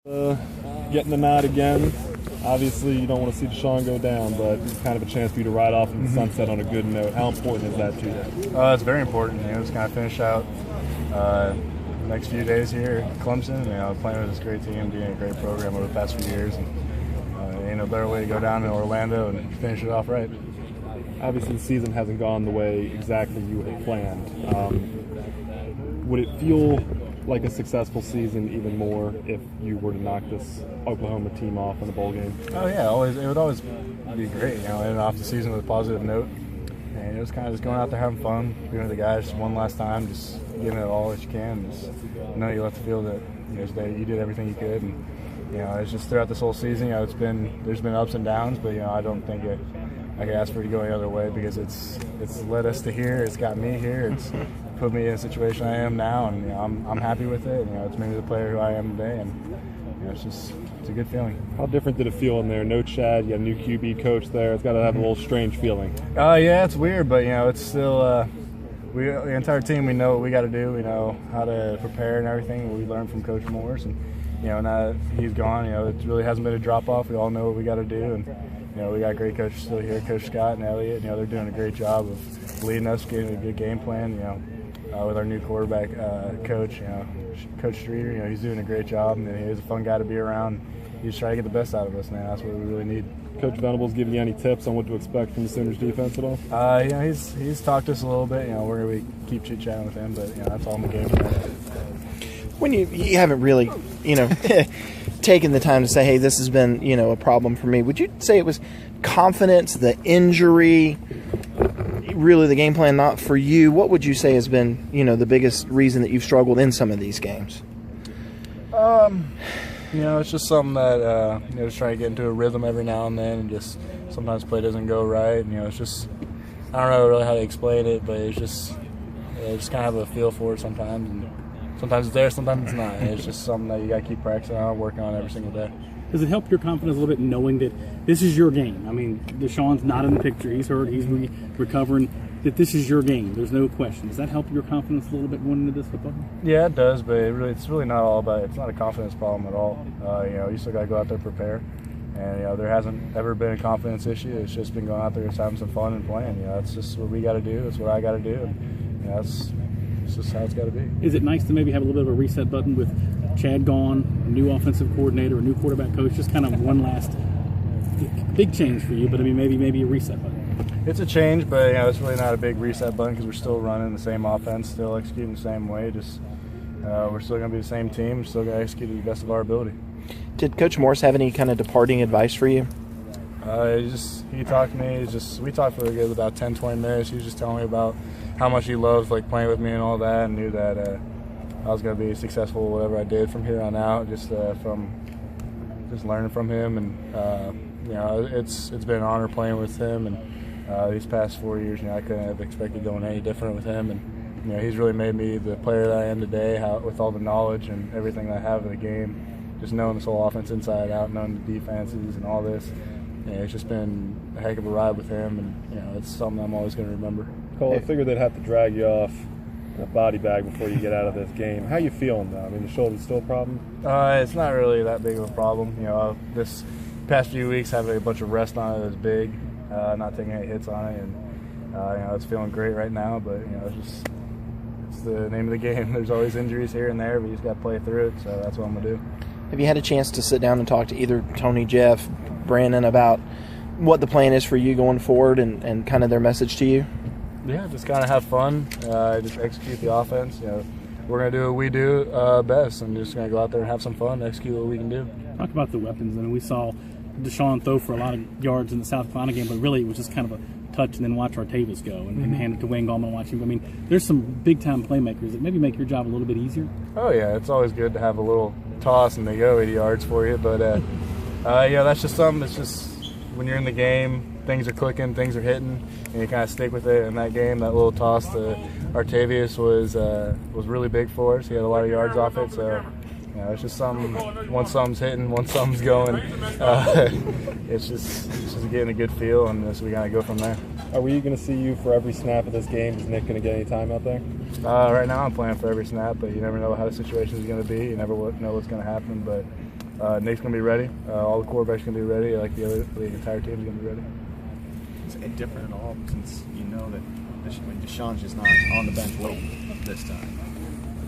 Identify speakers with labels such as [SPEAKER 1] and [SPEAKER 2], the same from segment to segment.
[SPEAKER 1] Getting the nod again. Obviously, you don't want to see Deshaun go down, but it's kind of a chance for you to ride off in the sunset on a good note. How important is that to you?
[SPEAKER 2] It's very important. Just kind of finish out the next few days here at Clemson. Playing with this great team, being a great program over the past few years, and ain't no better way to go down to Orlando and finish it off right.
[SPEAKER 1] Obviously, the season hasn't gone the way exactly you had planned. Would it feel like a successful season even more if you were to knock this Oklahoma team off in a bowl game?
[SPEAKER 2] Oh yeah, it would always be great. Ending off the season with a positive note, and just kind of going out there having fun, being with the guys one last time, just giving it all that you can. Just you left the field that you did everything you could, and it's just throughout this whole season. There's been ups and downs, but I don't think I could ask for it to go any other way because it's led us to here. It's got me here. It's put me in a situation I am now, and I'm happy with it. It's made me the player who I am today, and it's a good feeling.
[SPEAKER 1] How different did it feel in there? No Chad, you got a new QB coach there. It's got to have a little strange feeling.
[SPEAKER 2] Yeah, it's weird, but it's still the entire team. We know what we got to do. We know how to prepare and everything. We learned from Coach Morris, and now that he's gone, it really hasn't been a drop off. We all know what we got to do, and we got great coaches still here, Coach Scott and Elliott. They're doing a great job of leading us, getting a good game plan. With our new quarterback coach, Coach Streeter, he's doing a great job, and he's a fun guy to be around. He's trying to get the best out of us now. That's what we really need.
[SPEAKER 1] Coach Venables giving you any tips on what to expect from the Sooners defense at all?
[SPEAKER 2] He's talked to us a little bit. We're going to keep chit-chatting with him, but that's all in the game plan.
[SPEAKER 3] When you haven't really, taken the time to say, hey, this has been, a problem for me, would you say it was confidence, the injury, really the game plan not for you? What would you say has been, the biggest reason that you've struggled in some of these games?
[SPEAKER 2] It's just something that, just trying to get into a rhythm every now and then, and just sometimes play doesn't go right. It's just, I don't know really how to explain it, but it's just kind of have a feel for it sometimes. And sometimes it's there, sometimes it's not. And it's just something that you got to keep practicing on, working on every single day.
[SPEAKER 4] Does it help your confidence a little bit knowing that this is your game? I mean, Deshaun's not in the picture. He's hurt. He's recovering. That this is your game. There's no question. Does that help your confidence a little bit going into this football game?
[SPEAKER 2] Yeah, it does, but it's really not all about it. It's not a confidence problem at all. You still got to go out there prepare. And, there hasn't ever been a confidence issue. It's just been going out there, just having some fun and playing. That's just what we got to do. That's what I got to do. And, that's just how it's got to be.
[SPEAKER 4] Is it nice to maybe have a little bit of a reset button with Chad gone, a new offensive coordinator, a new quarterback coach, just kind of one last big change for you, but maybe a reset button?
[SPEAKER 2] It's a change, but it's really not a big reset button because we're still running the same offense, still executing the same way. Just we're still going to be the same team. We're still going to execute to the best of our ability.
[SPEAKER 3] Did Coach Morris have any kind of departing advice for you?
[SPEAKER 2] He talked to me. We talked for a good about 10-20 minutes. He was just telling me about how much he loved playing with me and all that, and knew that I was going to be successful whatever I did from here on out. Just learning from him, and it's been an honor playing with him. And these past 4 years, I couldn't have expected doing any different with him. And he's really made me the player that I am today. With all the knowledge and everything that I have of the game, just knowing this whole offense inside out, knowing the defenses and all this. It's just been a heck of a ride with him, and it's something I'm always going to remember.
[SPEAKER 1] Cole, I figured they'd have to drag you off in a body bag before you get out of this game. How you feeling though? I mean, the shoulder's still a problem?
[SPEAKER 2] It's not really that big of a problem. This past few weeks having a bunch of rest on it is big. Not taking any hits on it, and it's feeling great right now. But it's the name of the game. There's always injuries here and there, but you just got to play through it. So that's what I'm gonna do.
[SPEAKER 3] Have you had a chance to sit down and talk to either Tony, Jeff, Brandon about what the plan is for you going forward and kind of their message to you?
[SPEAKER 2] Yeah, just kind of have fun, just execute the offense. We're going to do what we do best, and just going to go out there and have some fun, execute what we can do.
[SPEAKER 4] Talk about the weapons. I mean, we saw Deshaun throw for a lot of yards in the South Carolina game, but really it was just kind of a touch and then watch Artavis go and hand it to Wayne Gallman and watch him. I mean, there's some big-time playmakers that maybe make your job a little bit easier.
[SPEAKER 2] Oh, yeah, it's always good to have a little toss and they go 80 yards for you. But, that's just something that's just when you're in the game, things are clicking, things are hitting, and you kind of stick with it. In that game, that little toss to Artavis was really big for us. He had a lot of yards off it, so it's just something. Once something's hitting, once something's going, it's just getting a good feel, and so we gotta go from there.
[SPEAKER 1] Are we going to see you for every snap of this game? Is Nick going to get any time out there?
[SPEAKER 2] Right now I'm playing for every snap, but you never know how the situation is going to be. You never know what's going to happen, but Nick's going to be ready. All the quarterbacks going to be ready. Like the entire team's going to be ready.
[SPEAKER 5] Is it different at all since you know that Deshaun's just not on the bench waiting this time?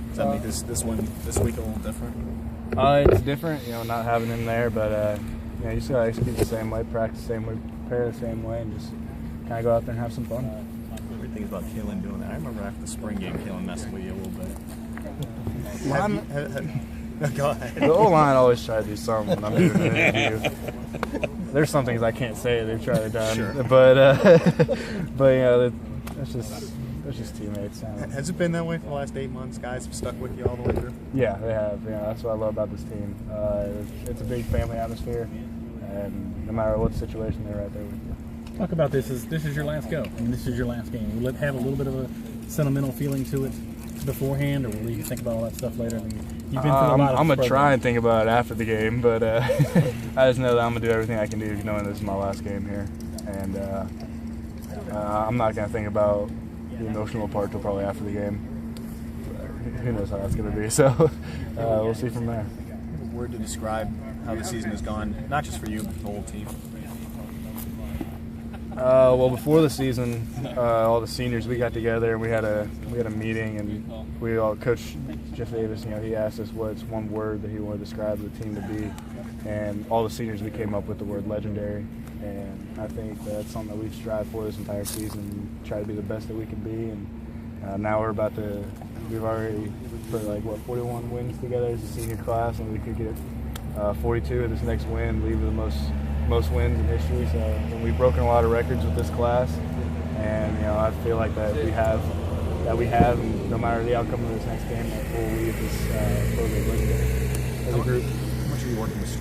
[SPEAKER 5] Does that make this week a little different?
[SPEAKER 2] It's different, not having him there, but you just got to execute the same way, practice the same way, prepare the same way, and just kind of go out there and have some fun.
[SPEAKER 5] What do you think about Kalen doing that? I remember after the spring game, Kalen messing with you a little bit. Go ahead.
[SPEAKER 2] The O-line always tries to do something when I'm doing an interview. There's some things I can't say they've tried to do,
[SPEAKER 5] Sure.
[SPEAKER 2] but that's just teammates.
[SPEAKER 5] Has it been that way for the last 8 months? Guys have stuck with you all the way through?
[SPEAKER 2] Yeah, they have. That's what I love about this team. It's a big family atmosphere, and no matter what situation, they're right there with you.
[SPEAKER 4] Talk about this is your last go. I mean, this is your last game. Will it have a little bit of a sentimental feeling to it beforehand, or will you think about all that stuff later? I mean, you've been through a lot of
[SPEAKER 2] I'm going to try
[SPEAKER 4] programs.
[SPEAKER 2] and think about it after the game, but I just know that I'm going to do everything I can do knowing this is my last game here. And I'm not going to think about the emotional part till probably after the game. Who knows how that's going to be, so we'll see from there.
[SPEAKER 5] A word to describe how the season has gone, not just for you, but the whole team.
[SPEAKER 2] Well, before the season, all the seniors, we got together and we had a meeting, and we all, Coach Jeff Davis, he asked us what's one word that he wanted to describe the team to be, and all the seniors, we came up with the word legendary, and I think that's something that we've strived for this entire season, try to be the best that we can be, and now we've already put 41 wins together as a senior class, and we could get 42 in this next win, leave with the most wins in history. So we've broken a lot of records with this class, and I feel like that we have, and no matter the outcome of this next game, that we'll leave this program as a group.
[SPEAKER 5] How much are you working with street?